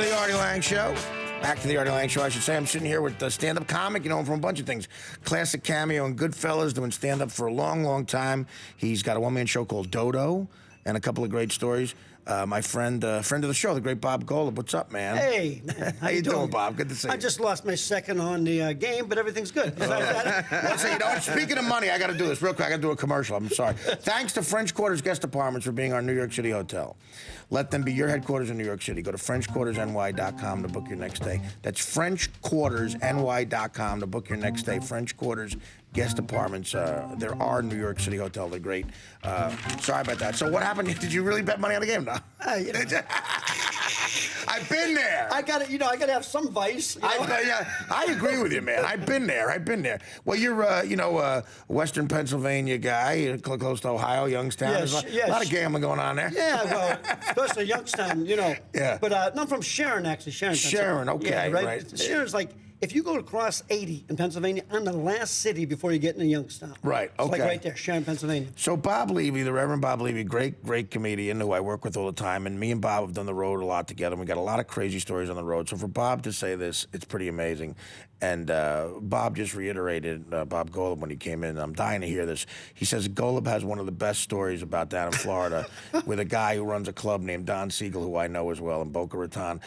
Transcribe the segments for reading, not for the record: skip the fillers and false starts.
to the Artie Lange Show. Back to the Artie Lange Show, I should say. I'm sitting here with the stand-up comic, you know him from a bunch of things. Classic cameo in Goodfellas, doing stand-up for a long, long time. He's got a one-man show called Dodo and a couple of great stories. My friend of the show, the great Bob Golub. What's up, man? Hey, man. How you doing, Bob? Good to see you. I just lost my second on the game, but everything's good. Speaking of money, I got to do this real quick. I got to do a commercial. I'm sorry. Thanks to French Quarters Guest Apartments for being our New York City hotel. Let them be your headquarters in New York City. Go to FrenchQuartersNY.com to book your next stay. That's FrenchQuartersNY.com to book your next stay. French Quarters Guest Apartments. They're our New York City hotel. They're great. Sorry about that. So what happened? Did you really bet money on the game now? I've been there. I got to, I got to have some vice. I agree with you, man. I've been there. Well, you're, a Western Pennsylvania guy, close to Ohio, Youngstown. Yes, There's a lot of gambling going on there. Yeah, well, especially Youngstown, Yeah. But no, I'm from Sharon, actually. Sharon, okay, yeah, right. Sharon's like, if you go across 80 in Pennsylvania, I'm the last city before you get into Youngstown. Right, okay. It's like right there, Sharon, Pennsylvania. So Bob Levy, the Reverend Bob Levy, great comedian who I work with all the time, and me and Bob have done the road a lot together. We got a lot of crazy stories on the road. So for Bob to say this, it's pretty amazing. And Bob just reiterated, Bob Golub, when he came in, and I'm dying to hear this. He says Golub has one of the best stories about down in Florida with a guy who runs a club named Don Siegel, who I know as well, in Boca Raton.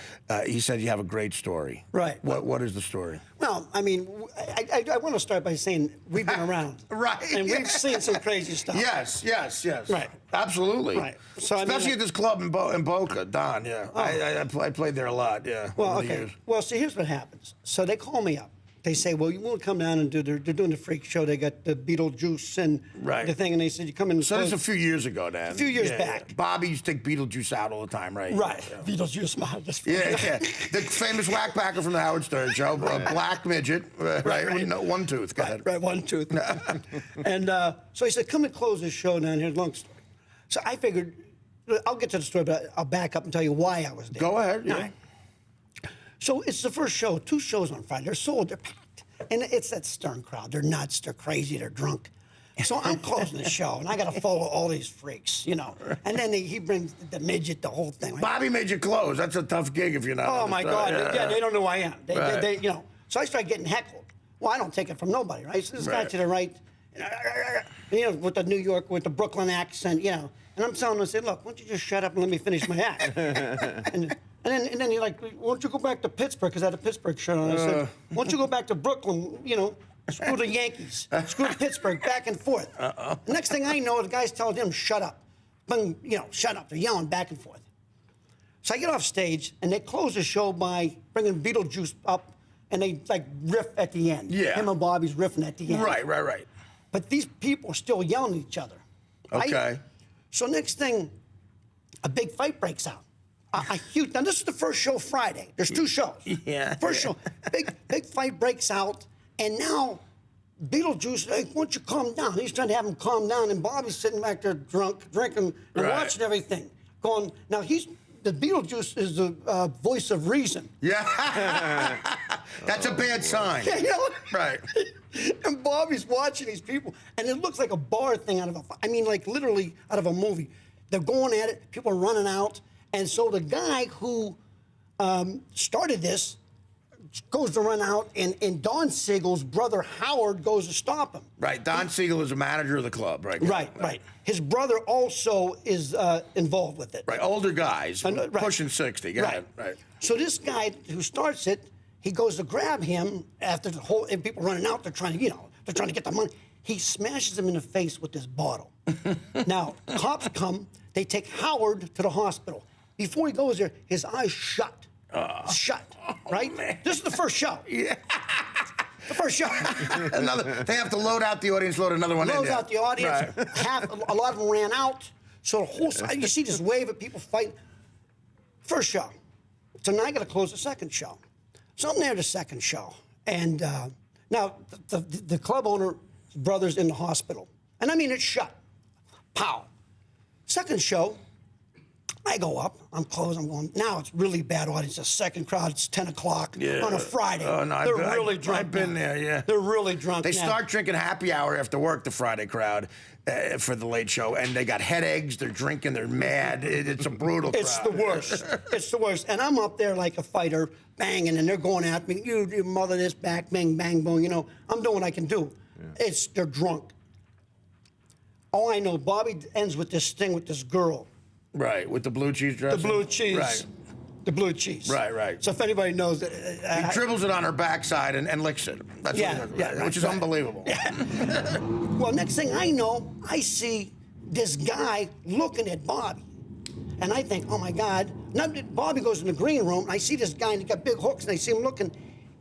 He said you have a great story. Right. What is the story? Well, I mean, I want to start by saying we've been around. Right. And we've seen some crazy stuff. Yes. Right. Absolutely. Right. So, especially at this club in Boca, Don, yeah. Oh. I played there a lot, yeah. Well, okay. Well, see, here's what happens. So they call me up. They say, well, you want to come down and they're doing the freak show. They got the Beetlejuice and the thing, and they said, you come in. So this is a few years ago, Dan. A few years back. Yeah. Bobby used to take Beetlejuice out all the time, right? Right. Yeah. Beetlejuice. Yeah. The famous whackbacker from the Howard Stern show, a black midget, right? No, one tooth. Go ahead. Right, one tooth. And so he said, come and close this show down here. Long story. So I figured, I'll get to the story, but I'll back up and tell you why I was there. Go ahead. Yeah. Right. So it's the first show, 2 shows on Friday. They're sold, they're packed. And it's that Stern crowd. They're nuts, they're crazy, they're drunk. So I'm closing the show, and I got to follow all these freaks, And then he brings the midget, the whole thing. Right? Bobby made you close. That's a tough gig if you're not. Oh, my God. Yeah, they don't know who I am. Right. So I start getting heckled. Well, I don't take it from nobody, right? So this guy to the right, with the New York, with the Brooklyn accent, And I'm telling him, I said, look, why don't you just shut up and let me finish my act? And then he's like, why don't you go back to Pittsburgh? Because I had a Pittsburgh shirt on. I said, why don't you go back to Brooklyn, screw the Yankees, screw Pittsburgh, back and forth. The next thing I know, the guy's telling him, shut up. Shut up. They're yelling back and forth. So I get off stage, and they close the show by bringing Beetlejuice up, and they, riff at the end. Yeah. Him and Bobby's riffing at the end. Right. But these people are still yelling at each other. Right? Okay. So next thing, a big fight breaks out. Huge. Now, this is the first show Friday. There's 2 shows. Yeah. First show. Big fight breaks out. And now, Beetlejuice, why don't you calm down? He's trying to have him calm down. And Bobby's sitting back there drunk, drinking, and watching everything. Going, now the Beetlejuice is the voice of reason. Yeah. That's a bad sign. Yeah, Right. And Bobby's watching these people. And it looks like a bar thing literally out of a movie. They're going at it. People are running out. And so the guy who started this goes to run out, and Don Siegel's brother Howard goes to stop him. Right. Don Siegel is a manager of the club, right? Right. His brother also is involved with it. Right. Older guys, pushing 60. Go ahead. Right. So this guy who starts it, he goes to grab him after and people running out. They're trying to, they're trying to get the money. He smashes him in the face with this bottle. Now, cops come. They take Howard to the hospital. Before he goes there, his eyes shut. Right? Man. This is the first show. Yeah. The first show. They have to load out the audience, load another one in. Loads out the audience. Right. A lot of them ran out. So the whole side, you see this wave of people fighting. First show. So now I got to close the second show. So I'm there the second show. And now the club owner's brother's in the hospital. And I mean, it's shut. Pow. Second show, I go up, I'm close, I'm going, now it's really bad audience. The second crowd, it's 10 o'clock on a Friday. Oh, no, They're really drunk. I've been there, yeah. They're really drunk. They now. start drinking happy hour after work, the Friday crowd, for the late show, and they got headaches, they're drinking, they're mad. It's a brutal crowd. It's the worst. It's the worst. And I'm up there like a fighter, banging, and they're going at me. You mother this back, bang, bang, boom. You know, I'm doing what I can do. Yeah. They're drunk. Oh, I know. Bobby ends with this thing with this girl. Right, with the blue cheese dressing? The blue cheese. Right. The blue cheese. Right. So if anybody knows... he dribbles it on her backside and licks it. That's which is unbelievable. Yeah. Well, next thing I know, I see this guy looking at Bobby. And I think, oh, my God. Now, Bobby goes in the green room, and I see this guy, and he got big hooks, and I see him looking,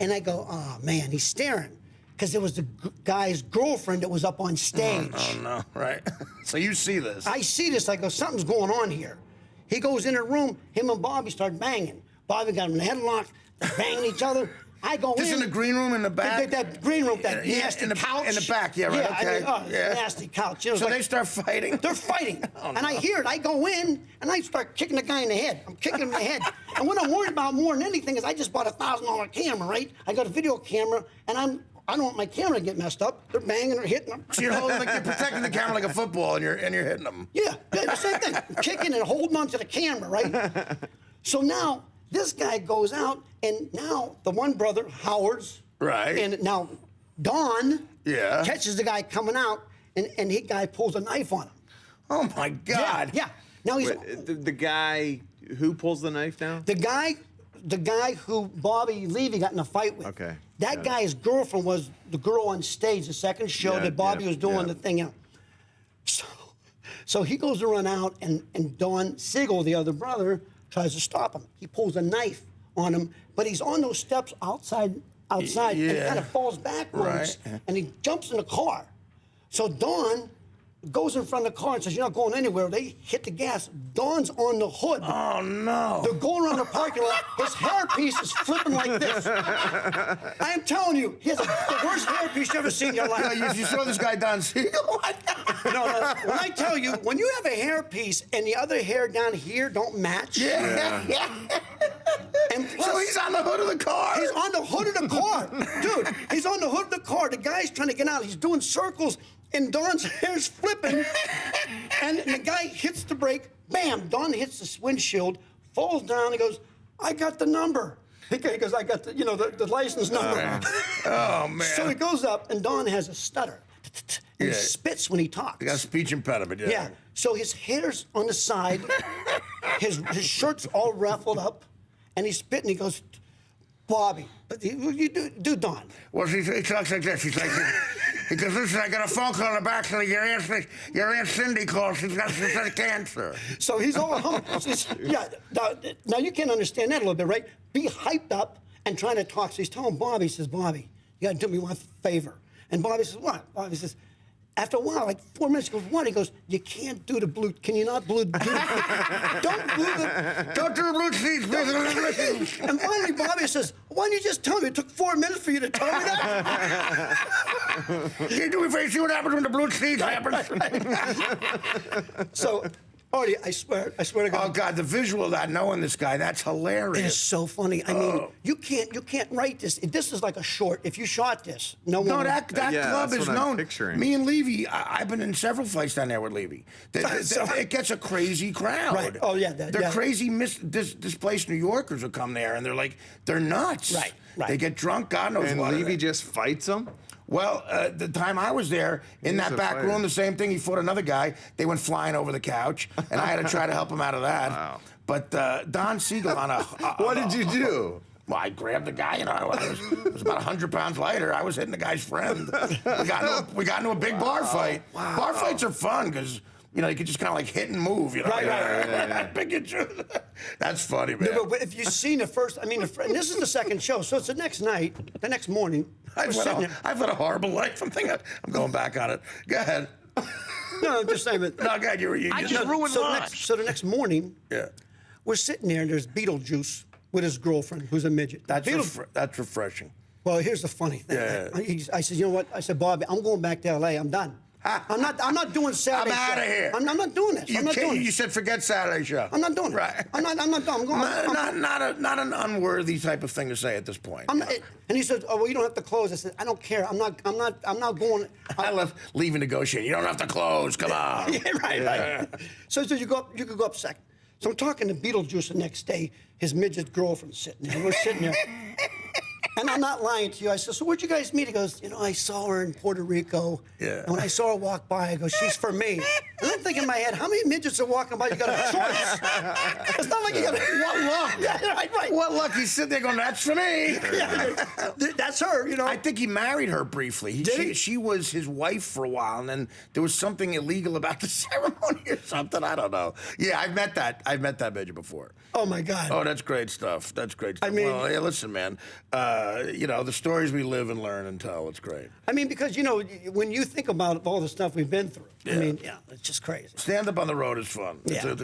and I go, oh, man, he's staring. Because there was the guy's girlfriend that was up on stage. Oh, no, right. So you see this. I see this. I go, something's going on here. He goes in the room. Him and Bobby start banging. Bobby got him in the headlock, banging each other. I go Just in the green room in the back? That green room, that nasty couch. In the back, yeah, right, okay. Nasty couch. You know, so they start fighting? They're fighting. Oh, no. And I hear it. I go in, and I start kicking the guy in the head. I'm kicking him in the head. And what I'm worried about more than anything is I just bought a $1,000 camera, right? I got a video camera, and I don't want my camera to get messed up. They're banging or hitting them. So you're protecting the camera like a football, and you're hitting them. Yeah, the same thing. I'm kicking and holding on to the camera, right? So now this guy goes out, and now the one brother, Howard's, right, and now Don, catches the guy coming out, and the guy pulls a knife on him. Oh my God! Yeah. Now he's the guy who pulls the knife down. The guy who Bobby Levy got in a fight with. Okay. That guy's girlfriend was the girl on stage, the second show that Bobby was doing the thing. You know. So he goes to run out, and Don Siegel, the other brother, tries to stop him. He pulls a knife on him, but he's on those steps outside, and he kind of falls backwards, and he jumps in the car. So Don goes in front of the car and says, "You're not going anywhere." They hit the gas. Don's on the hood. Oh, no. They're going around the parking lot. His hairpiece is flipping like this. I am telling you, he has the worst hairpiece you ever seen in your life. You saw this guy, Don Siegel? No. When I tell you, when you have a hairpiece and the other hair down here don't match. Yeah. And plus, so he's on the hood of the car? He's on the hood of the car. Dude, he's on the hood of the car. The guy's trying to get out. He's doing circles, and Don's hair's flipping. And the guy hits the brake. Bam! Don hits the windshield, falls down, and goes, "I got the number." He goes, "I got the license number." Oh, man. So he goes up, and Don has a stutter. And he spits when he talks. He got a speech impediment, Yeah. So his hair's on the side, his shirt's all ruffled up, and he's spitting. He goes, "Bobby, you do Don." Well, he talks like this. He's like, he goes, "Listen, I got a phone call in the back saying your Aunt Cindy called. She's got cancer." So he's all now you can understand that a little bit, right? Be hyped up and trying to talk. So he's telling Bobby, he says, "Bobby, you got to do me one favor." And Bobby says, "What?" Bobby says, after a while, like 4 minutes, he goes, "What?" He goes, "You can't do the blue. Can you not do the Don't do the blue cheese. And finally, Bobby says, "Why didn't you just tell me? It took 4 minutes for you to tell me that." You do me for you see what happens when the blue cheese happens. So, Artie, I swear to God. Oh God, the visual of that, knowing this guy, that's hilarious. It is so funny. I mean, you can't write this. This is like a short. If you shot this, no one. No, that club is known. Picturing. Me and Levy, I've been in several fights down there with Levy. It gets a crazy crowd. Right. Oh yeah. They're crazy. Displaced New Yorkers will come there, and they're nuts. Right. They get drunk. God knows and what. And Levy just fights them. Well, the time I was there, in that back room, the same thing. He fought another guy. They went flying over the couch, and I had to try to help him out of that. Wow. But Don Siegel on a... What did you do? Well, I grabbed the guy, it was about 100 pounds lighter. I was hitting the guy's friend. We got into a big bar fight. Wow. Bar fights are fun because... you could just kind of like hit and move, Right. That's funny, man. No, but if you've seen the first, and this is the second show, so it's the next night, the next morning. I've led a horrible life. I'm going back on it. Go ahead. No, I'm just saying. But, no, go ahead. I just ruined so the next morning, we're sitting there, and there's Beetlejuice with his girlfriend, who's a midget. That's refreshing. Well, here's the funny thing. Yeah. I said, "You know what?" I said, "Bobby, I'm going back to L.A. I'm done." I'm not doing Saturday. I'm outta show. here. I'm not doing this. I'm not doing You this. said forget Saturday show. I'm not doing it. Right. I'm not doing. I'm going. Not an unworthy type of thing to say at this point. I'm not, and he said, "Oh, well, you don't have to close." I said, "I don't care. I'm not going." I love leaving negotiating. You don't have to close. Come on. Yeah, right. So he said, "You could go up second." So I'm talking to Beetlejuice the next day. His midget girlfriend sitting there. We're sitting there. And I'm not lying to you. I said, "So where'd you guys meet?" He goes, "I saw her in Puerto Rico. Yeah. And when I saw her walk by, I go, she's for me." And I'm thinking in my head, how many midgets are walking by? You got a choice. It's not like you got What luck? Yeah, right. What luck? He's sitting there going, "That's for me." Yeah, that's her, I think he married her briefly. She was his wife for a while, and then there was something illegal about the ceremony or something. I don't know. Yeah, I've met that midget before. Oh my God. Oh, that's great stuff. That's great stuff. I mean- well, yeah, listen, man. The stories we live and learn and tell, it's great. I mean, because, when you think about all the stuff we've been through, I Yeah. mean, it's just crazy. Stand up on the road is fun. Yeah.